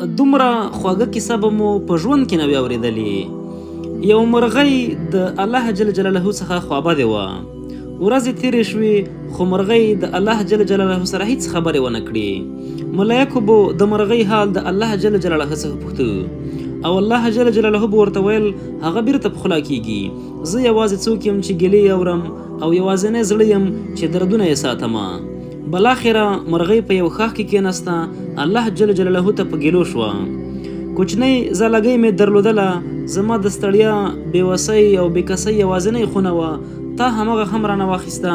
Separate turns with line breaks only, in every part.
دومره خوږه کیسه به مو په ژوند کې نه وي اورېدلې. یو مرغۍ د الله جل جلاله څخه خوابدې وه. ورځې تېرې شوې خو مرغۍ د الله جل جلاله سره هیڅ خبرې ونه کړې. ملایکو به د مرغۍ حال د الله جل جلاله څخه پوښته او الله جل جلاله به ورته ویل هغه بیرته پخلا کیږي. زه یوازې څوک یم چې ګیلې اورم او یوازینی زړه یم چې دردونه یې ساتمه. بالاخره مرغۍ په یو ښاخ کې کېناسته. الله جل جلاله ته په ګیلو شوه. کوچنۍ زالګۍ مې درلودله، زما د ستړیا، بېوسۍ او بېکسۍ یوازینۍ خونه وه. تا همغه هم رانه واخیسته.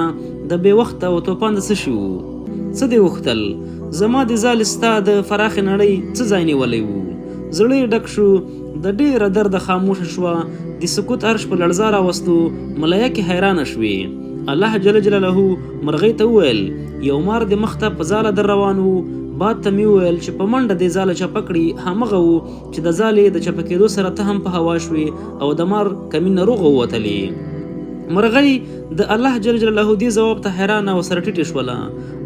د بې وخته او توپان د څه شي وو؟ څه دې وختل؟ زما د ځالې ستا د فراخې نړۍ څه ځای نیولی وو؟ زړه یې ډک شو، د ډېره درده خاموشه شوه. د سکوت عرش په لړزه راوستو. ملایکې حیرانه شوې. الله جل جلاله مرغۍ ته وویل یو مار د مخته په ځاله در روان وو. باد ته مې وویل چې په منډه دې ځاله چپه کړي. همغه وو چې د ځالې د چپه کېدو سره ته هم په هوا شوې او د مار کمین ناروغه ووتلې. مرغۍ د الله جل جلاله دې ځواب ته حیرانه او سره ټیټې شوله.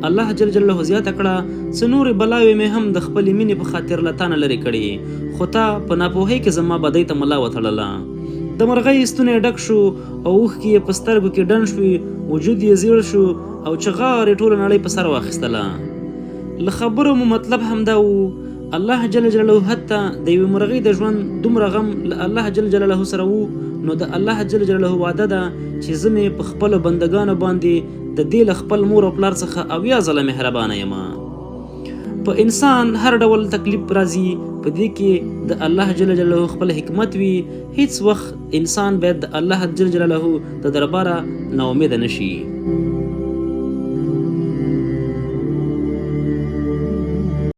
الله جل جلاله زیاته کړه څه نورې بلاوې مې هم د خپلې مینې په خاطر له تا نه لرې کړې، خو تا په ناپوهۍ کې زما بدۍ ته ملا وتړله. د مرغۍ ستونی ډک شو او اوښکې یې په سترګو کې ډنډ شوې. وجود یې زیړ شو او چغار یې ټوله نړۍ په سر واخیستله. له خبرو مو مطلب همدا و. الله جل جلاله حتی د یوې مرغۍ د ژوند دومره غم له الله جل جلاله سره و، نو د الله جل جلاله وعده ده چې زه مې په خپلو بندګانو باندې د دې له خپل مور او پلار څخه اویا ځله مهربانه یم. په انسان هر ډول تکلیف راځي، په دې کې د الله جل جلاله خپل حکمت وي. هیڅ وخت انسان باید د الله جل جلاله د درباره نا امیده نشي.